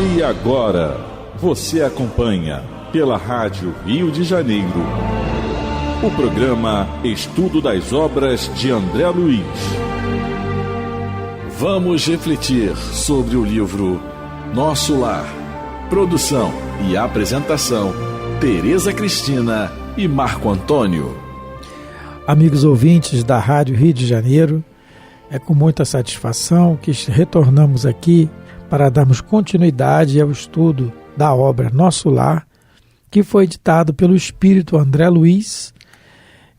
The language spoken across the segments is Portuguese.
E agora, você acompanha pela Rádio Rio de Janeiro o programa Estudo das Obras de André Luiz. Vamos refletir sobre o livro Nosso Lar. Produção e apresentação, Tereza Cristina e Marco Antônio. Amigos ouvintes da Rádio Rio de Janeiro, é com muita satisfação que retornamos aqui para darmos continuidade ao estudo da obra Nosso Lar, que foi editado pelo Espírito André Luiz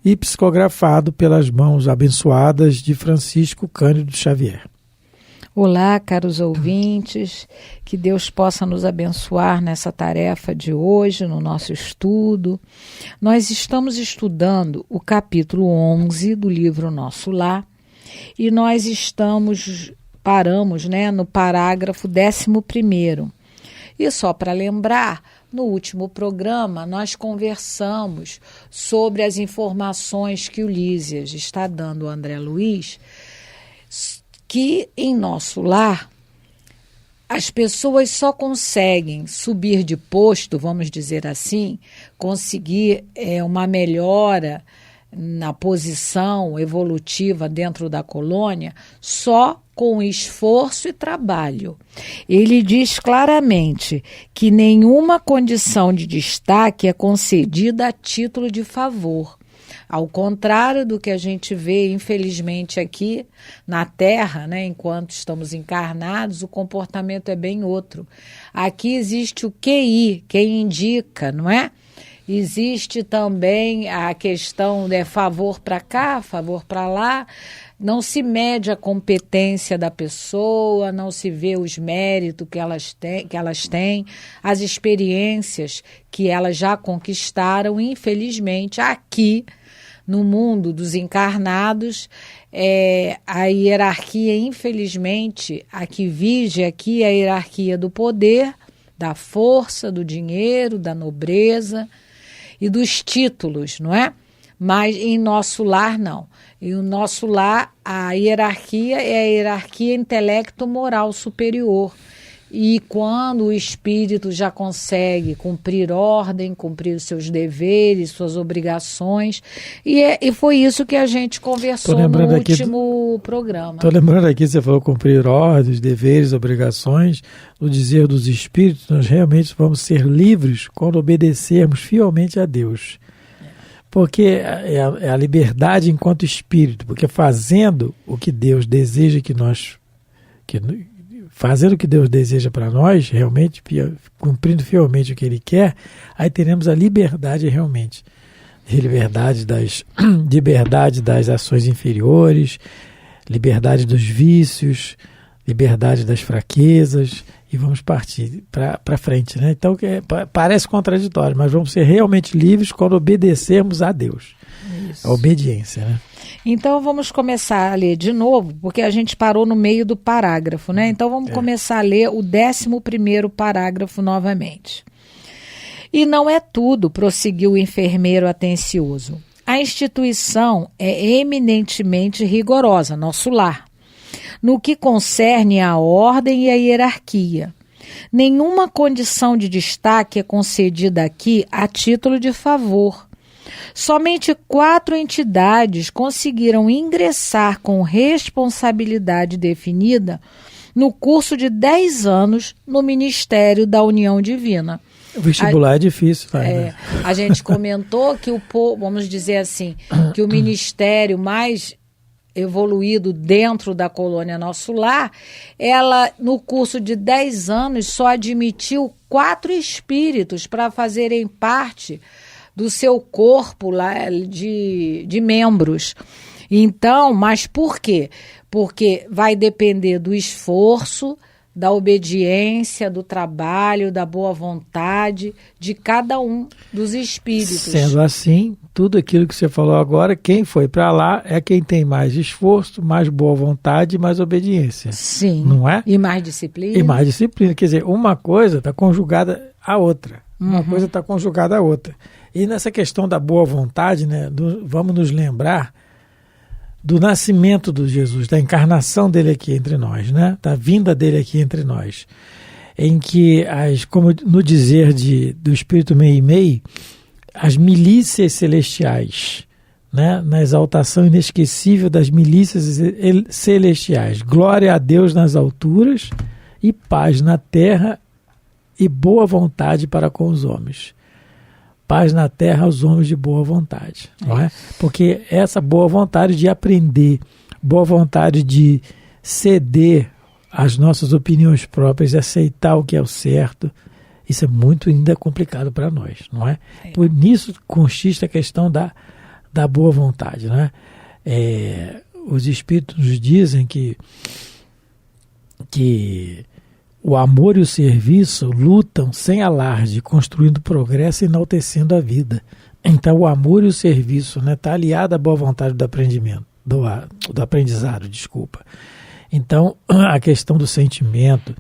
e psicografado pelas mãos abençoadas de Francisco Cândido Xavier. Olá, caros ouvintes, que Deus possa nos abençoar nessa tarefa de hoje, no nosso estudo. Nós estamos estudando o capítulo 11 do livro Nosso Lar e nós paramos no parágrafo 11º. E só para lembrar, no último programa nós conversamos sobre as informações que o Lísias está dando ao André Luiz, que em nosso lar as pessoas só conseguem subir de posto, vamos dizer assim, conseguir uma melhora na posição evolutiva dentro da colônia só com esforço e trabalho. Ele diz claramente que nenhuma condição de destaque é concedida a título de favor. Ao contrário do que a gente vê, infelizmente, aqui na Terra, enquanto estamos encarnados, o comportamento é bem outro. Aqui existe o QI, quem indica, não é? Existe também a questão de favor para cá, favor para lá. Não se mede a competência da pessoa, não se vê os méritos que elas têm, as experiências que elas já conquistaram. Infelizmente, aqui no mundo dos encarnados, a hierarquia, infelizmente, a que vige aqui é a hierarquia do poder, da força, do dinheiro, da nobreza e dos títulos, não é? Mas em nosso lar, não. Em nosso lar, a hierarquia é a hierarquia intelecto-moral superior. E quando o espírito já consegue cumprir ordem, cumprir os seus deveres, suas obrigações, e foi isso que a gente conversou no último programa. Estou lembrando aqui, você falou cumprir ordens, deveres, obrigações. No dizer dos espíritos, nós realmente vamos ser livres quando obedecermos fielmente a Deus. Porque é a liberdade enquanto espírito, porque fazendo o que Deus deseja fazendo o que Deus deseja para nós, realmente, cumprindo fielmente o que Ele quer, aí teremos a liberdade realmente. Liberdade das ações inferiores, liberdade dos vícios, liberdade das fraquezas, e vamos partir para frente, né? Então, parece contraditório, mas vamos ser realmente livres quando obedecermos a Deus. Isso. A obediência, né? Então vamos começar a ler de novo, porque a gente parou no meio do parágrafo, né? Então vamos começar a ler o 11º parágrafo novamente. E não é tudo, prosseguiu o enfermeiro atencioso. A instituição é eminentemente rigorosa, nosso lar, no que concerne à ordem e à hierarquia. Nenhuma condição de destaque é concedida aqui a título de favor. Somente 4 entidades conseguiram ingressar com responsabilidade definida no curso de 10 anos no Ministério da União Divina. O vestibular é difícil, né? A gente comentou que vamos dizer assim, que o ministério mais evoluído dentro da colônia Nosso Lar, ela, no curso de 10 anos, só admitiu 4 espíritos para fazerem parte do seu corpo lá de membros. Então, mas por quê? Porque vai depender do esforço, da obediência, do trabalho, da boa vontade de cada um dos espíritos. Sendo assim, tudo aquilo que você falou agora, quem foi para lá é quem tem mais esforço, mais boa vontade e mais obediência. Sim. Não é? E mais disciplina. E mais disciplina. Quer dizer, uma coisa está conjugada à outra. Uma coisa está conjugada à outra. E nessa questão da boa vontade, né, vamos nos lembrar do nascimento de Jesus, da encarnação dele aqui entre nós, né, da vinda dele aqui entre nós. em que, como no dizer do Espírito Meimei, as milícias celestiais, né, na exaltação inesquecível das milícias celestiais, glória a Deus nas alturas e paz na terra e boa vontade para com os homens. Paz na terra aos homens de boa vontade, não é? Porque essa boa vontade de aprender, boa vontade de ceder às nossas opiniões próprias, de aceitar o que é o certo, isso é muito ainda complicado para nós, não é? Por nisso consiste a questão da boa vontade, não é? Os Espíritos nos dizem que o amor e o serviço lutam sem alarde, construindo progresso e enaltecendo a vida. Então o amor e o serviço, né, tá aliado à boa vontade do aprendizado, desculpa. Então a questão do sentimento,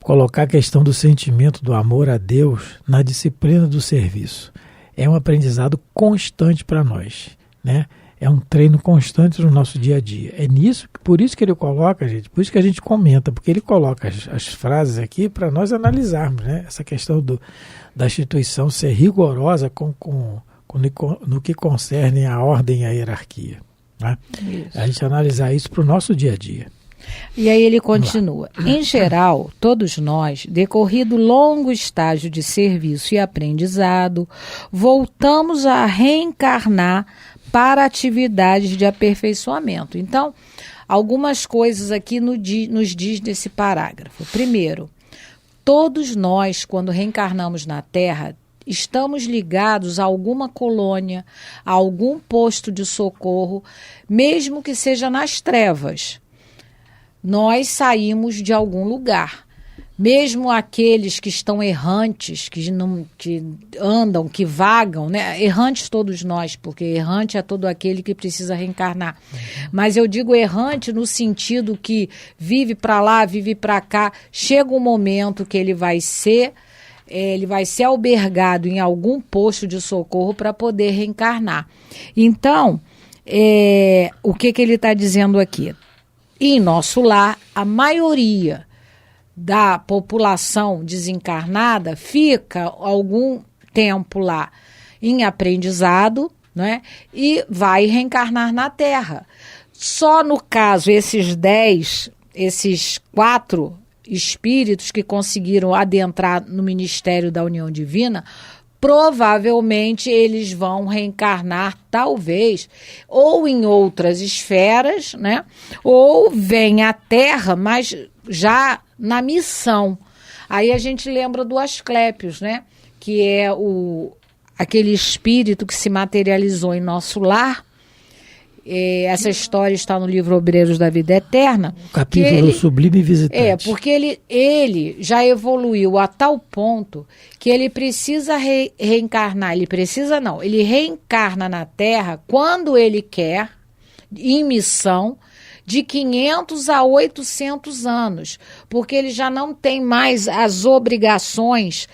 colocar a questão do sentimento do amor a Deus na disciplina do serviço, é um aprendizado constante para nós, né? É um treino constante no nosso dia a dia. Por isso que ele coloca, gente, por isso que a gente comenta, porque ele coloca as frases aqui para nós analisarmos, né? Essa questão da instituição ser rigorosa no que concerne a ordem e a hierarquia, né? A gente analisar isso para o nosso dia a dia. E aí ele continua. Em geral, todos nós, decorrido longo estágio de serviço e aprendizado, voltamos a reencarnar para atividades de aperfeiçoamento. Então, algumas coisas aqui nos diz nesse parágrafo. Primeiro, todos nós, quando reencarnamos na Terra, estamos ligados a alguma colônia, a algum posto de socorro, mesmo que seja nas trevas. Nós saímos de algum lugar. Mesmo aqueles que estão errantes, que andam, que vagam, né? Errantes todos nós, porque errante é todo aquele que precisa reencarnar. Mas eu digo errante no sentido que vive para lá, vive para cá. Chega um momento que ele vai ser albergado em algum posto de socorro para poder reencarnar. Então, o que ele está dizendo aqui? Em nosso lar, a maioria da população desencarnada fica algum tempo lá em aprendizado, né, e vai reencarnar na Terra. Só no caso, esses 4 espíritos que conseguiram adentrar no Ministério da União Divina, provavelmente eles vão reencarnar, talvez, ou em outras esferas, né, ou vem à Terra, mas já na missão. Aí a gente lembra do Asclépios, né? Que é aquele espírito que se materializou em nosso lar. Essa história está no livro Obreiros da Vida Eterna. Capítulo Sublime Visitante. Porque ele já evoluiu a tal ponto que ele precisa reencarnar. Ele reencarna na Terra quando ele quer, em missão, de 500 a 800 anos, porque ele já não tem mais as obrigações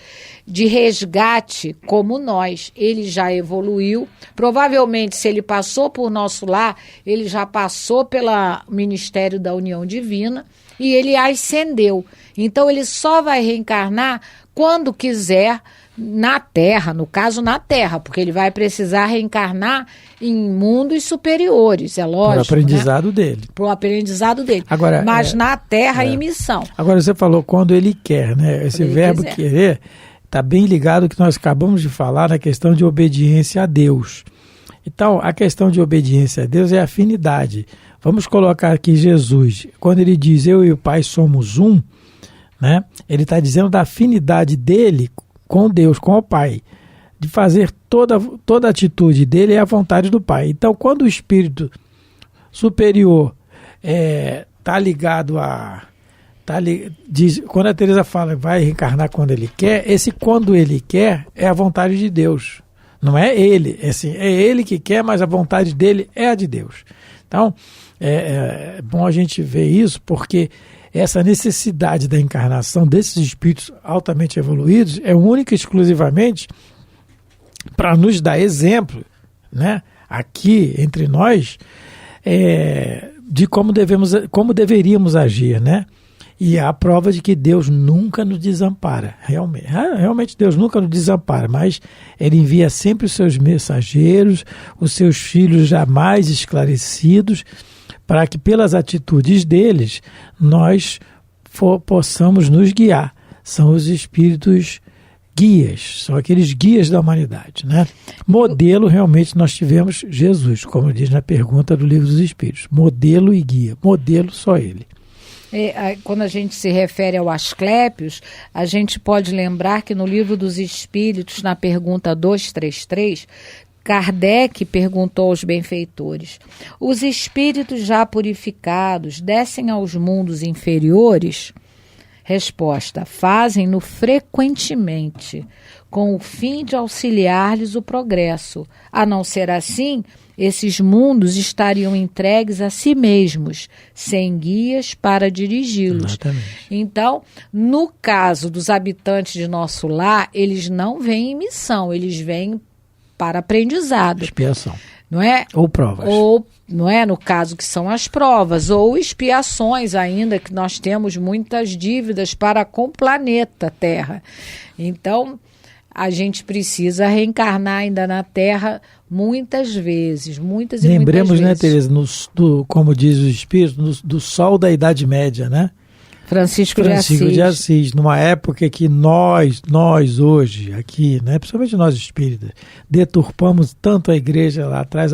de resgate como nós. Ele já evoluiu. Provavelmente, se ele passou por nosso lar, ele já passou pelo Ministério da União Divina e ele ascendeu. Então, ele só vai reencarnar quando quiser na Terra, no caso na Terra, porque ele vai precisar reencarnar em mundos superiores, é lógico. Para o aprendizado, né? Dele. Para o aprendizado dele. Agora, mas na Terra em missão. Agora você falou quando ele quer, né? Esse verbo querer está bem ligado ao que nós acabamos de falar na questão de obediência a Deus. Então, a questão de obediência a Deus é afinidade. Vamos colocar aqui Jesus, quando ele diz eu e o Pai somos um, né? Ele está dizendo da afinidade dele com Deus, com o Pai, de fazer toda a atitude dele é a vontade do Pai. Então, quando o Espírito superior está ligado a... quando a Teresa fala vai reencarnar quando ele quer, esse quando ele quer é a vontade de Deus. Não é ele, é ele que quer, mas a vontade dele é a de Deus. Então, é bom a gente ver isso, porque essa necessidade da encarnação desses espíritos altamente evoluídos é única e exclusivamente para nos dar exemplo, né, aqui entre nós, de como deveríamos agir, né? E há a prova de que Deus nunca nos desampara. Realmente Deus nunca nos desampara, mas Ele envia sempre os seus mensageiros, os seus filhos jamais esclarecidos, para que pelas atitudes deles nós possamos nos guiar. São os espíritos guias, são aqueles guias da humanidade, né? Modelo, realmente, nós tivemos Jesus, como diz na pergunta do Livro dos Espíritos. Modelo e guia. Modelo, só Ele. Quando a gente se refere ao Asclépios, a gente pode lembrar que no Livro dos Espíritos, na pergunta 233, Kardec perguntou aos benfeitores: os espíritos já purificados descem aos mundos inferiores? Resposta: fazem-no frequentemente, com o fim de auxiliar-lhes o progresso. A não ser assim, esses mundos estariam entregues a si mesmos, sem guias para dirigi-los. Exatamente. Então, no caso dos habitantes de nosso lar, eles não vêm em missão, eles vêm para aprendizado. Expiação. Não é? Ou provas. Ou, não é? No caso que são as provas, ou expiações ainda, que nós temos muitas dívidas para com o planeta Terra. Então, a gente precisa reencarnar ainda na Terra muitas vezes, muitas e Lembremos, muitas vezes. né, Tereza, como diz o Espírito, do sol da Idade Média, né? Francisco de Assis, numa época que nós hoje, aqui, né, principalmente nós espíritas, deturpamos tanto a igreja lá atrás,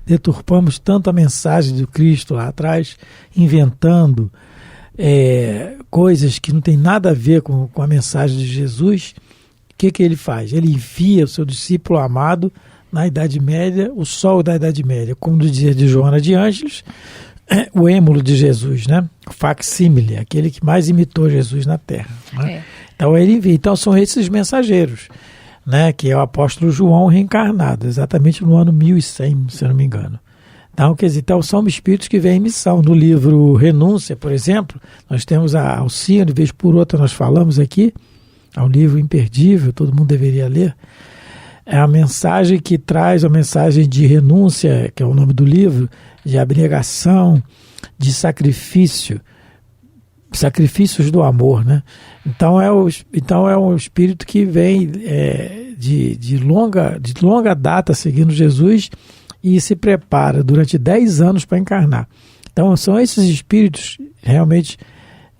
deturpamos tanto a mensagem do Cristo lá atrás, inventando coisas que não tem nada a ver com a mensagem de Jesus. O que ele faz? Ele envia o seu discípulo amado na Idade Média, o sol da Idade Média, como dizia de Joana de Ângeles, o êmulo de Jesus, né? O facsímile, aquele que mais imitou Jesus na Terra. Né? Então ele envia. Então são esses mensageiros, né? Que é o apóstolo João reencarnado, exatamente no ano 1100, se eu não me engano. Então, quer dizer, são espíritos que vêm em missão. No livro Renúncia, por exemplo, nós temos a Alcina, de vez por outra nós falamos aqui, é um livro imperdível, todo mundo deveria ler. É a mensagem que traz a mensagem de renúncia, que é o nome do livro, de abnegação, de sacrifício, sacrifícios do amor, né? Então é um espírito que vem de longa data seguindo Jesus e se prepara durante 10 anos para encarnar. Então são esses espíritos realmente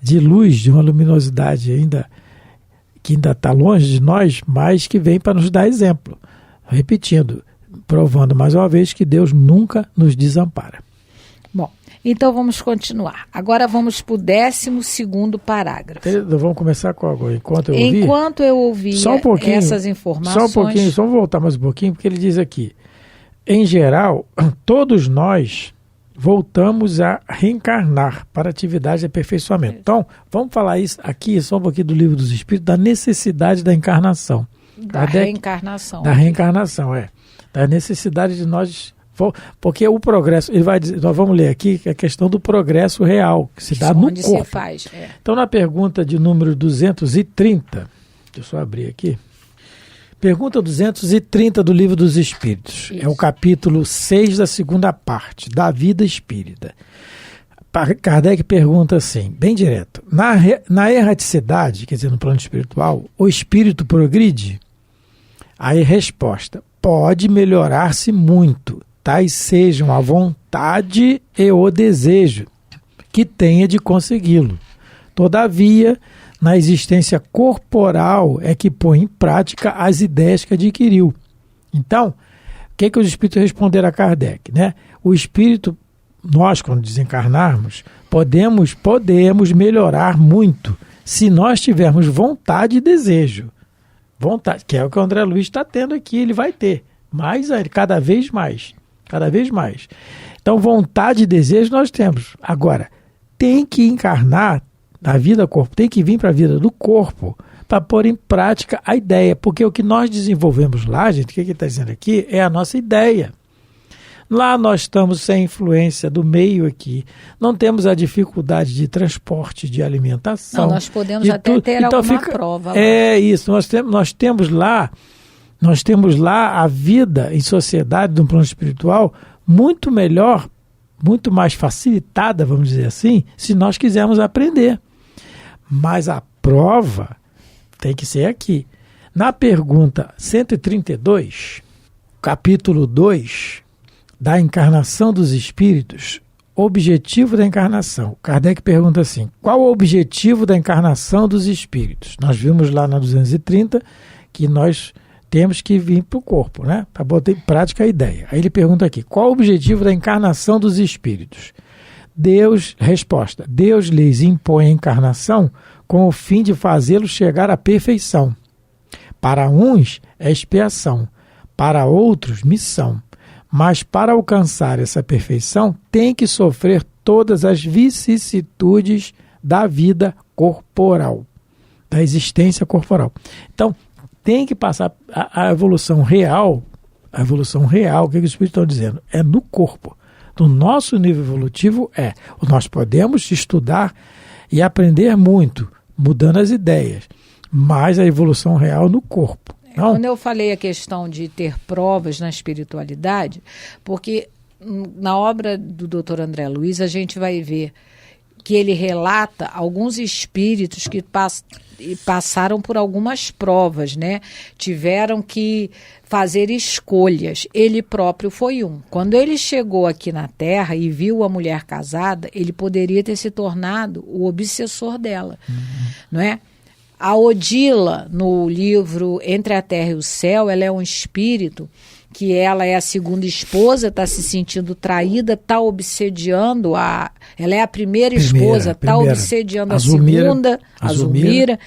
de luz, de uma luminosidade que ainda está longe de nós, mas que vem para nos dar exemplo. Repetindo, provando mais uma vez que Deus nunca nos desampara. Bom, então vamos continuar. Agora vamos para o 12º parágrafo. Vamos começar com agora. Enquanto eu ouvia essas informações... Só um pouquinho, só voltar mais um pouquinho, porque ele diz aqui: em geral, todos nós voltamos a reencarnar para atividade de aperfeiçoamento. Então, vamos falar isso aqui, só um pouquinho do Livro dos Espíritos, da necessidade da encarnação. Reencarnação. Da reencarnação, da necessidade de nós... Porque o progresso, ele vai dizer, nós vamos ler aqui a questão do progresso real, que se dá no corpo. Se faz, Então, na pergunta de número 230, deixa eu só abrir aqui, pergunta 230 do Livro dos Espíritos. Isso. É o capítulo 6 da segunda parte, da vida espírita. Kardec pergunta assim, bem direto: na erraticidade, quer dizer, no plano espiritual, o espírito progride? Aí resposta: pode melhorar-se muito, tais sejam a vontade e o desejo que tenha de consegui-lo. Todavia, na existência corporal é que põe em prática as ideias que adquiriu. Então, o que os espíritos responderam a Kardec? Né? O espírito, nós, quando desencarnarmos, podemos melhorar muito se nós tivermos vontade e desejo. Vontade, que é o que o André Luiz está tendo aqui, ele vai ter. Mas cada vez mais. Cada vez mais. Então, vontade e desejo nós temos. Agora, tem que encarnar na vida do corpo, tem que vir para a vida do corpo para pôr em prática a ideia. Porque o que nós desenvolvemos lá, gente, o que ele está dizendo aqui, é a nossa ideia. Lá nós estamos sem influência do meio aqui. Não temos a dificuldade de transporte, de alimentação. Não, nós podemos até ter então alguma prova. Lá. É isso. Nós temos lá a vida em sociedade, de um plano espiritual, muito melhor muito mais facilitada, vamos dizer assim, se nós quisermos aprender. Mas a prova tem que ser aqui. Na pergunta 132, capítulo 2, da encarnação dos espíritos, objetivo da encarnação. Kardec pergunta assim, qual o objetivo da encarnação dos espíritos? Nós vimos lá na 230 que nós temos que vir para o corpo, né? Para botar em prática a ideia. Aí ele pergunta aqui, qual o objetivo da encarnação dos espíritos? Resposta, Deus lhes impõe a encarnação com o fim de fazê-los chegar à perfeição. Para uns é expiação, para outros missão. Mas para alcançar essa perfeição, tem que sofrer todas as vicissitudes da vida corporal, da existência corporal. Então, tem que passar a evolução real. A evolução real, o que os espíritos estão dizendo? É no corpo. No nosso nível evolutivo nós podemos estudar e aprender muito, mudando as ideias, mas a evolução real no corpo. Não? Quando eu falei a questão de ter provas na espiritualidade, porque na obra do Dr. André Luiz a gente vai ver que ele relata alguns espíritos que passaram por algumas provas, né? Tiveram que fazer escolhas. Ele próprio foi um. Quando ele chegou aqui na Terra e viu a mulher casada, ele poderia ter se tornado o obsessor dela, não é? A Odila, no livro Entre a Terra e o Céu, ela é um espírito que ela é a segunda esposa, está se sentindo traída, está obsediando ela é a primeira esposa, está obsediando a segunda, a Zulmira.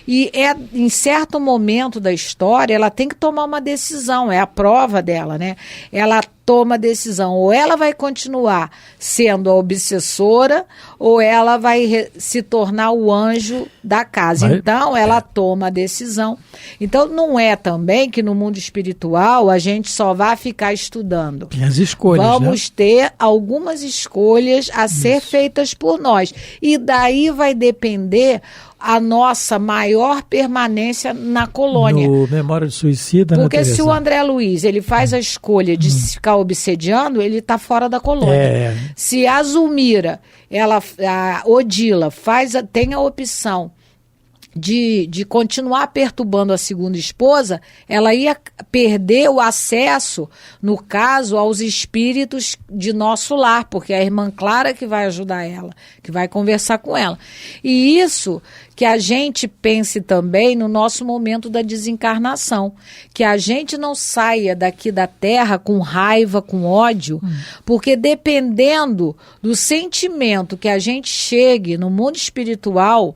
E em certo momento da história, ela tem que tomar uma decisão, é a prova dela, né? Ela toma a decisão, ou ela vai continuar sendo a obsessora, ou ela vai se tornar o anjo da casa. Então, ela toma a decisão. Então, não é também que no mundo espiritual a gente só vai ficar estudando. Tem as escolhas, vamos ter algumas escolhas a ser feitas por nós. E daí vai depender a nossa maior permanência na colônia. No Memória de Suicida, porque se o André Luiz ele faz a escolha de ficar obsediando, ele está fora da colônia. Se a Zulmira, a Odila, tem a opção de continuar perturbando a segunda esposa, ela ia perder o acesso, no caso, aos espíritos de nosso lar, porque é a irmã Clara que vai ajudar ela, que vai conversar com ela. E isso que a gente pense também no nosso momento da desencarnação, que a gente não saia daqui da Terra com raiva, com ódio, porque dependendo do sentimento que a gente chegue no mundo espiritual,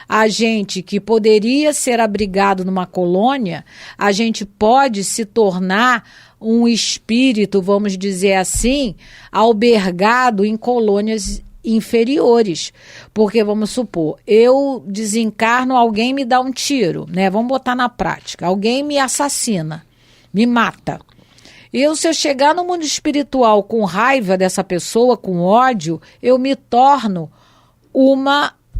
a gente que poderia ser abrigado numa colônia, a gente pode se tornar um espírito, vamos dizer assim, albergado em colônias inferiores. Porque, vamos supor, eu desencarno, alguém me dá um tiro, né? Vamos botar na prática. Alguém me assassina, me mata. Se eu chegar no mundo espiritual com raiva dessa pessoa, com ódio, eu me torno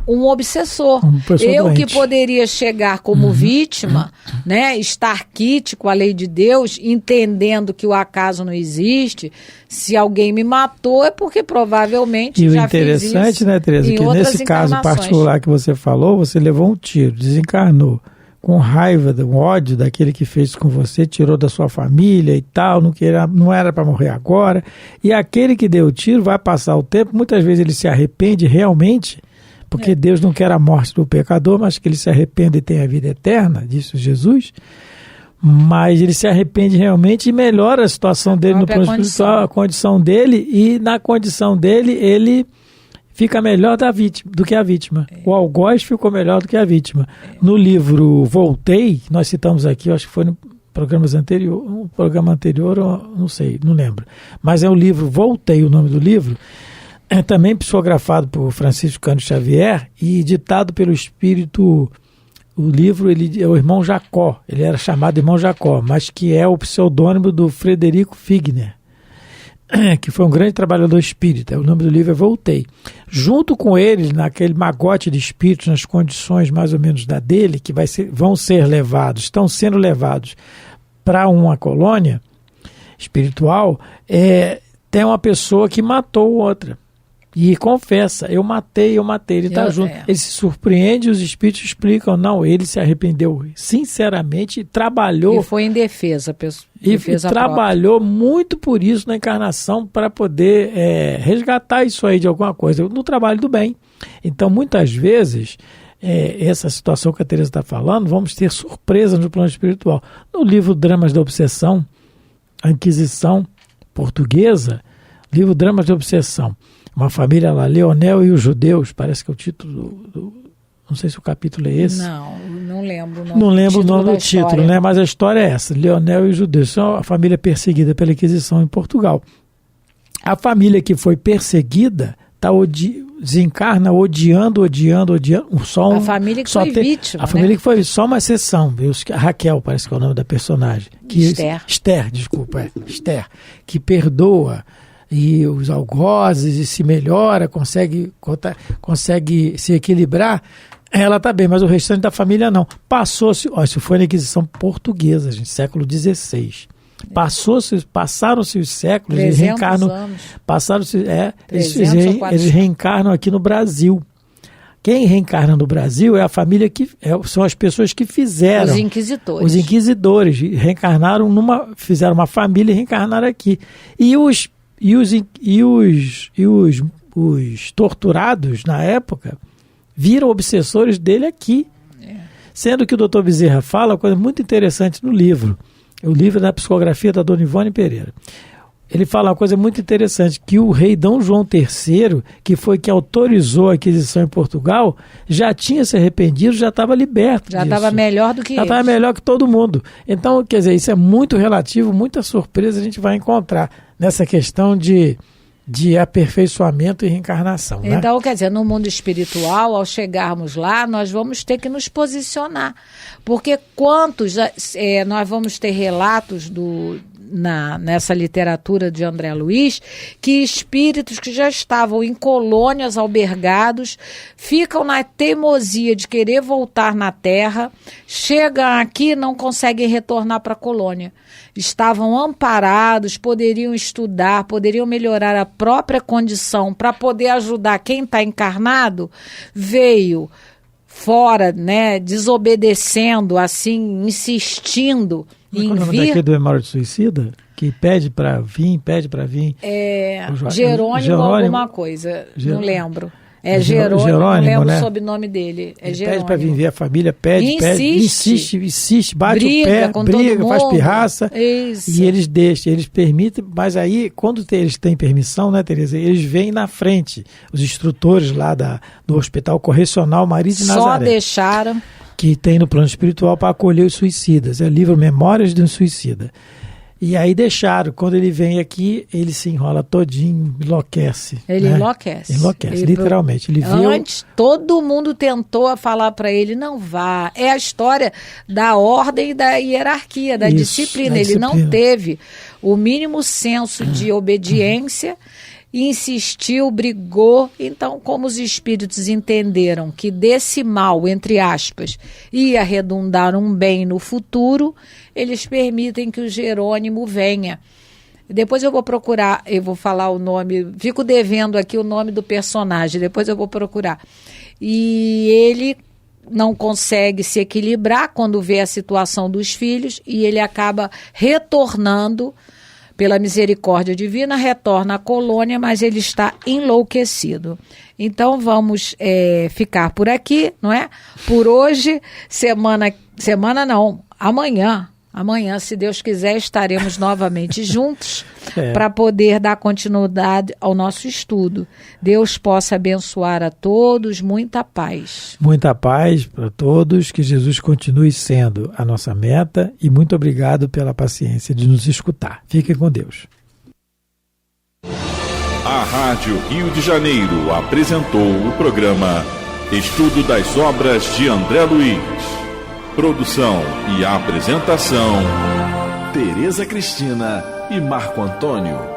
um obsessor. Eu doente. Que poderia chegar como vítima, né, estar quite com a lei de Deus, entendendo que o acaso não existe. Se alguém me matou, é porque provavelmente já fiz isso. E o interessante, né, Tereza, que nesse caso particular que você falou, você levou um tiro, desencarnou, com raiva, um ódio daquele que fez com você, tirou da sua família e tal, não era para morrer agora. E aquele que deu o tiro vai passar o tempo, muitas vezes ele se arrepende realmente, porque Deus não quer a morte do pecador, mas que ele se arrependa e tenha a vida eterna, disse Jesus. Mas ele se arrepende realmente e melhora a situação dele no plano espiritual, a condição dele, e na condição dele ele fica melhor do que a vítima. O algoz ficou melhor do que a vítima. No livro Voltei, nós citamos aqui, acho que foi no programa anterior, não sei, não lembro. Mas é o livro Voltei, o nome do livro. É também psicografado por Francisco Cândido Xavier e ditado pelo espírito. O livro é o irmão Jacó, ele era chamado irmão Jacó, mas que é o pseudônimo do Frederico Figner, que foi um grande trabalhador espírita. O nome do livro é Voltei. Junto com ele, naquele magote de espíritos, nas condições mais ou menos da dele, que estão sendo levados para uma colônia espiritual, tem uma pessoa que matou outra. E confessa, eu matei. Ele está junto. Ele se surpreende, os espíritos explicam, não, ele se arrependeu sinceramente e trabalhou. E foi em defesa trabalhou muito por isso na encarnação para poder resgatar isso aí de alguma coisa, no trabalho do bem. Então, muitas vezes, essa situação que a Teresa está falando, vamos ter surpresas no plano espiritual. No livro Dramas da Obsessão, a Inquisição Portuguesa, livro Dramas da Obsessão, uma família lá, Leonel e os Judeus, parece que é o título não sei se o capítulo é esse. Não lembro. Não lembro o nome do título, né? Mas a história é essa, Leonel e os Judeus, são a família perseguida pela Inquisição em Portugal. A família que foi perseguida desencarna odiando. A família que foi vítima, a família que foi só uma exceção, viu? A Raquel, parece que é o nome da personagem. Esther, que perdoa e os algozes e se melhora, consegue se equilibrar, ela está bem, mas o restante da família não. Passou-se, isso foi na Inquisição Portuguesa, gente, século XVI. Passaram-se os séculos, eles reencarnam. Eles reencarnam aqui no Brasil. Quem reencarna no Brasil é a família são as pessoas que fizeram. Os inquisidores reencarnaram fizeram uma família e reencarnaram aqui. E os torturados na época viram obsessores dele aqui. Sendo que o Dr. Bezerra fala uma coisa muito interessante no livro. O livro da psicografia da Dona Ivone Pereira. Ele fala uma coisa muito interessante, que o rei Dom João III, que foi que autorizou a aquisição em Portugal, já tinha se arrependido, já estava liberto disso. Já estava melhor do que Já estava melhor que todo mundo. Então, quer dizer, isso é muito relativo, muita surpresa a gente vai encontrar nessa questão de aperfeiçoamento e reencarnação. Então, quer dizer, no mundo espiritual, ao chegarmos lá, nós vamos ter que nos posicionar. Porque nós vamos ter relatos nessa literatura de André Luiz, que espíritos que já estavam em colônias albergados ficam na teimosia de querer voltar na Terra, chegam aqui e não conseguem retornar para a colônia. Estavam amparados, poderiam estudar, poderiam melhorar a própria condição para poder ajudar quem está encarnado, veio fora, né, desobedecendo, assim, insistindo em vir. Daquele do Memória de Suicida? Que pede para vir. Jerônimo alguma coisa, não lembro. Jerônimo, não lembro, né? O sobrenome dele. Jerônimo. Pede para vir ver a família, insiste, bate briga o pé, com todo faz mundo. Pirraça. Isso. E eles deixam, eles permitem, mas aí, quando eles têm permissão, né, Tereza? Eles vêm na frente, os instrutores lá do Hospital Correcional Maria de Nazaré. Só deixaram. Que tem no plano espiritual para acolher os suicidas. É o livro Memórias de um Suicida. E aí deixaram, quando ele vem aqui, ele se enrola todinho, enlouquece. Ele né? enlouquece. Literalmente. Antes, todo mundo tentou falar para ele, não vá. É a história da ordem e da hierarquia, da disciplina. Ele não teve o mínimo senso de obediência, insistiu, brigou. Então, como os espíritos entenderam que desse mal, entre aspas, ia redundar um bem no futuro, eles permitem que o Jerônimo venha. Depois eu vou procurar, eu vou falar o nome, fico devendo aqui o nome do personagem, depois eu vou procurar. E ele não consegue se equilibrar quando vê a situação dos filhos e ele acaba retornando, pela misericórdia divina, retorna à colônia, mas ele está enlouquecido. Então vamos ficar por aqui, não é? Por hoje, amanhã, se Deus quiser, estaremos novamente juntos para poder dar continuidade ao nosso estudo. Deus possa abençoar a todos, muita paz. Muita paz para todos, que Jesus continue sendo a nossa meta e muito obrigado pela paciência de nos escutar. Fiquem com Deus. A Rádio Rio de Janeiro apresentou o programa Estudo das Obras de André Luiz. Produção e apresentação, Tereza Cristina e Marco Antônio.